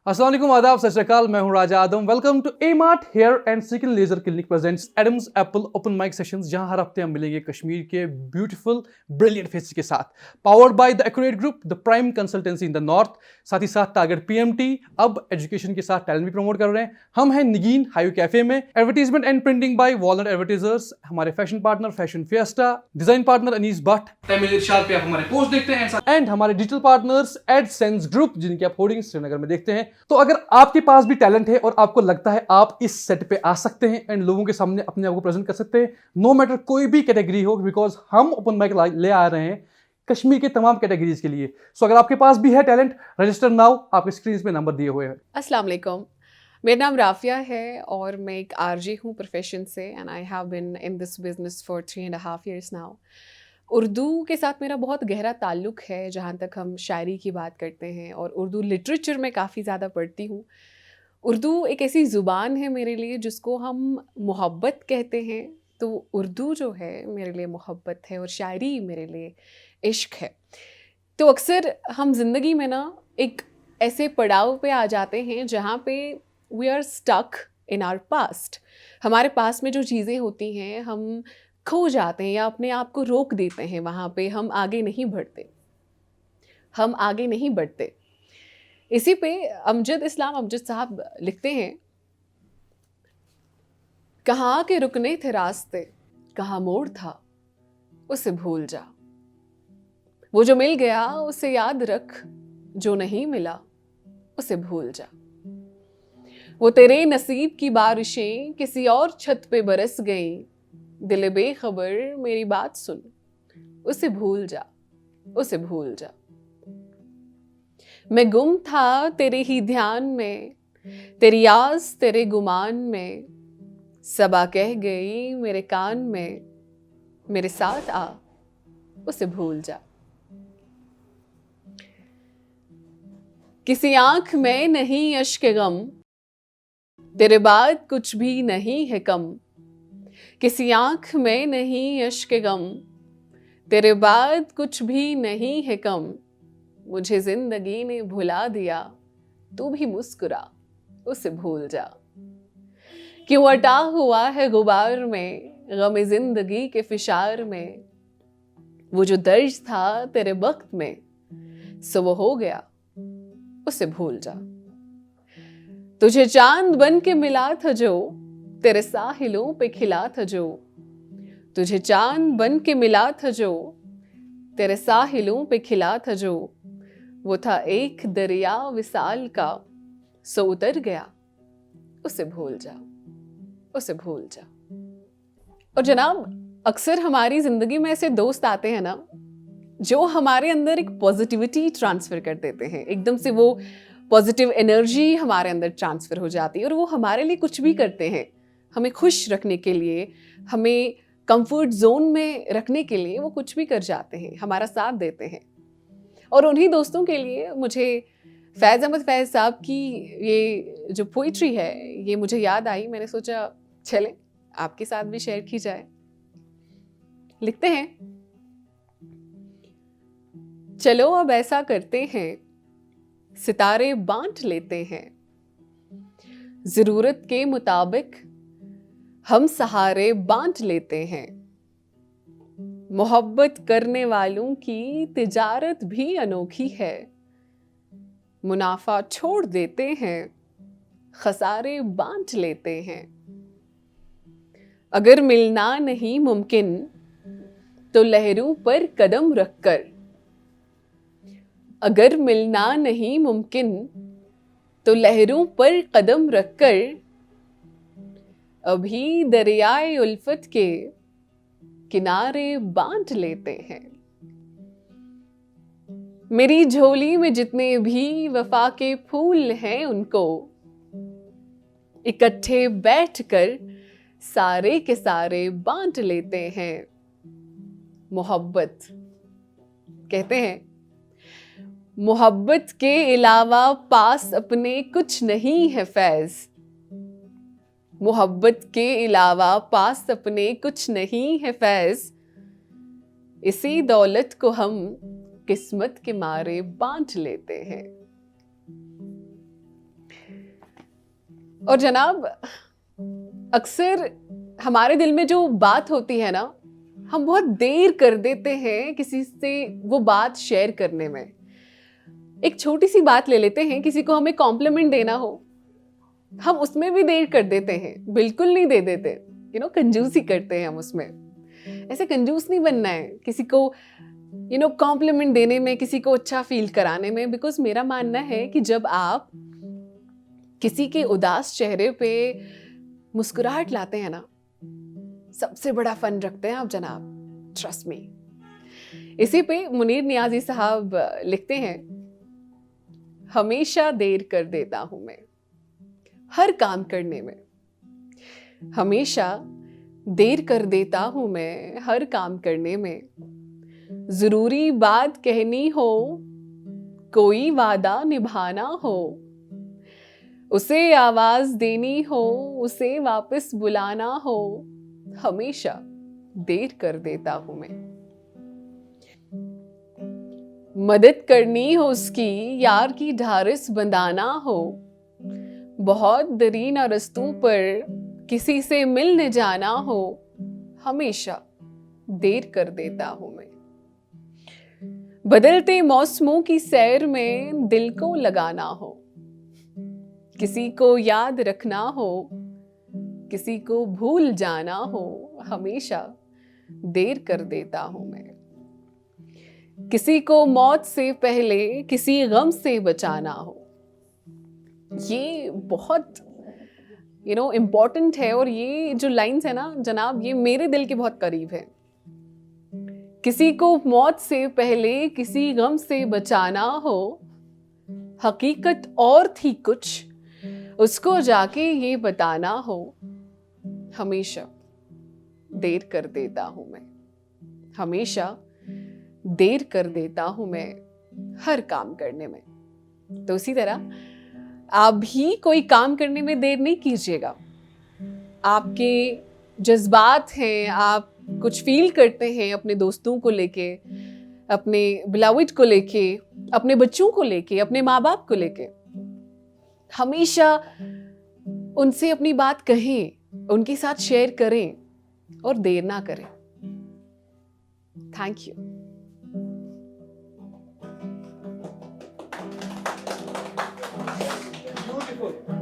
अस्सलाम वालेकुम, आदाब, सत श्री अकाल। मैं हूं Raja Adam. Welcome to A-Mart hair and skin laser clinic presents Adam's apple open mic sessions, जहां हर हफ्ते हम मिलेंगे कश्मीर के ब्यूटीफुल ब्रिलियंट फेसेस के साथ। Powered by the accurate group, the prime consultancy in the north. साथ ही साथ टारगेट PMT अब एजुकेशन के साथ टैलेंट भी प्रमोट कर रहे हैं। हम हैं निगीन हायू कैफे में। Advertisement and printing by walnut advertisers. हमारे fashion partner fashion fiesta, design partner Anees Bhatt, तमिल इरशाद पे आप हमारे पोस्ट देखते हैं, एंड हमारे डिजिटल पार्टनर्स एडसेंस ग्रुप, जिनकी आप होर्डिंग्स श्रीनगर में देखते हैं। तो अगर आपके पास भी टैलेंट है और आपको लगता है आप इस सेट पे आ सकते हैं एंड लोगों के सामने अपने आप को प्रेजेंट कर सकते हैं, नो मैटर कोई भी कैटेगरी हो, बिकॉज हम ओपन माइक ले आ रहे हैं कश्मीर के तमाम कैटेगरीज के लिए। सो अगर आपके पास भी है टैलेंट, रजिस्टर नाउ। आपके स्क्रीन पे नंबर दिए हुए हैं। अस्सलाम वालेकुम, मेरा नाम राफिया है और मैं एक आरजे हूँ प्रोफेशन से, and I have been in this business for 3.5 years now. Urdu के साथ मेरा बहुत गहरा ताल्लुक़ है, जहाँ तक हम शायरी की बात करते हैं, और उर्दू लिटरेचर में काफ़ी ज़्यादा पढ़ती हूँ। उर्दू एक ऐसी ज़ुबान है मेरे लिए जिसको हम मोहब्बत कहते हैं, तो उर्दू जो है मेरे लिए मोहब्बत है और शायरी मेरे लिए इश्क है। तो अक्सर हम ज़िंदगी में ना एक ऐसे पड़ाव पे आ जाते हैं जहाँ पे we are stuck in our past. हमारे पास में जो चीज़ें होती हैं हम खो जाते हैं या अपने आप को रोक देते हैं, वहाँ पे हम आगे नहीं बढ़ते। इसी पे अमजद इस्लाम अमजद साहब लिखते हैं, कहाँ के रुकने थे रास्ते, कहाँ मोड़ था, उसे भूल जा। वो जो मिल गया उसे याद रख, जो नहीं मिला उसे भूल जा। वो तेरे नसीब की बारिशें किसी और छत पे बरस गईं, दिल बेखबर मेरी बात सुन, उसे भूल जा, उसे भूल जा। मैं गुम था तेरे ही ध्यान में, तेरी आस तेरे गुमान में, सबा कह गई मेरे कान में, मेरे साथ आ, उसे भूल जा। किसी आंख में नहीं अश्क गम, तेरे बाद कुछ भी नहीं है कम। किसी आंख में नहीं अश्क गम, तेरे बाद कुछ भी नहीं है कम। मुझे जिंदगी ने भुला दिया, तू भी मुस्कुरा, उसे भूल जा। क्यों अटा हुआ है गुबार में, गम जिंदगी के फिशार में। वो जो दर्ज था तेरे वक्त में, सो वो हो गया, उसे भूल जा। तुझे चांद बन के मिला था जो, तेरे साहिलों पे खिला था जो। तुझे चांद बन के मिला था जो, तेरे साहिलों पे खिला था जो। वो था एक दरिया विसाल का, सो उतर गया, उसे भूल जा, उसे भूल जा। और जनाब, अक्सर हमारी जिंदगी में ऐसे दोस्त आते हैं ना, जो हमारे अंदर एक पॉजिटिविटी ट्रांसफर कर देते हैं। एकदम से वो पॉजिटिव एनर्जी हमारे अंदर ट्रांसफर हो जाती है और वो हमारे लिए कुछ भी करते हैं। हमें खुश रखने के लिए, हमें कंफर्ट जोन में रखने के लिए वो कुछ भी कर जाते हैं, हमारा साथ देते हैं। और उन्हीं दोस्तों के लिए मुझे फैज़ अहमद फैज़ साहब की ये जो पोइट्री है, ये मुझे याद आई। मैंने सोचा चलें आपके साथ भी शेयर की जाए। लिखते हैं, चलो अब ऐसा करते हैं, सितारे बांट लेते हैं। जरूरत के मुताबिक हम सहारे बांट लेते हैं। मोहब्बत करने वालों की तिजारत भी अनोखी है। मुनाफा छोड़ देते हैं, खसारे बांट लेते हैं। अगर मिलना नहीं मुमकिन तो लहरों पर कदम रखकर, अगर मिलना नहीं मुमकिन तो लहरों पर कदम रखकर, अभी दरियाए उल्फत के किनारे बांट लेते हैं। मेरी झोली में जितने भी वफा के फूल हैं, उनको इकट्ठे बैठकर सारे के सारे बांट लेते हैं। मोहब्बत कहते हैं, मोहब्बत के अलावा पास अपने कुछ नहीं है फैज़। मोहब्बत के अलावा पास अपने कुछ नहीं है फैज़। इसी दौलत को हम किस्मत के मारे बांट लेते हैं। और जनाब, अक्सर हमारे दिल में जो बात होती है ना, हम बहुत देर कर देते हैं किसी से वो बात शेयर करने में। एक छोटी सी बात ले लेते हैं, किसी को हमें कॉम्प्लीमेंट देना हो, हम उसमें भी देर कर देते हैं, बिल्कुल नहीं दे देते, कंजूसी करते हैं हम उसमें। ऐसे कंजूस नहीं बनना है किसी को कॉम्प्लीमेंट देने में, किसी को अच्छा फील कराने में। बिकॉज मेरा मानना है कि जब आप किसी के उदास चेहरे पे मुस्कुराहट लाते हैं ना, सबसे बड़ा फन रखते हैं आप जनाब, ट्रस्ट मी। इसी पे मुनीर नियाजी साहब लिखते हैं, हमेशा देर कर देता हूं मैं हर काम करने में, हमेशा देर कर देता हूं मैं हर काम करने में। जरूरी बात कहनी हो, कोई वादा निभाना हो, उसे आवाज देनी हो, उसे वापस बुलाना हो, हमेशा देर कर देता हूं मैं। मदद करनी हो उसकी, यार की ढारिस बंधाना हो, बहुत दरीन रस्तों पर किसी से मिलने जाना हो, हमेशा देर कर देता हूं मैं। बदलते मौसमों की सैर में दिल को लगाना हो, किसी को याद रखना हो, किसी को भूल जाना हो, हमेशा देर कर देता हूं मैं। किसी को मौत से पहले किसी गम से बचाना हो, ये बहुत इम्पोर्टेंट है। और ये जो लाइन्स है ना जनाब, ये मेरे दिल के बहुत करीब है। किसी को मौत से पहले किसी गम से बचाना हो, हकीकत और थी कुछ, उसको जाके ये बताना हो, हमेशा देर कर देता हूं मैं, हमेशा देर कर देता हूं मैं हर काम करने में। तो उसी तरह आप भी कोई काम करने में देर नहीं कीजिएगा। आपके जज्बात हैं, आप कुछ फील करते हैं अपने दोस्तों को लेके, अपने बिलाविड को लेके, अपने बच्चों को लेके, अपने माँ बाप को लेके, हमेशा उनसे अपनी बात कहें, उनके साथ शेयर करें और देर ना करें। Thank you. Beautiful.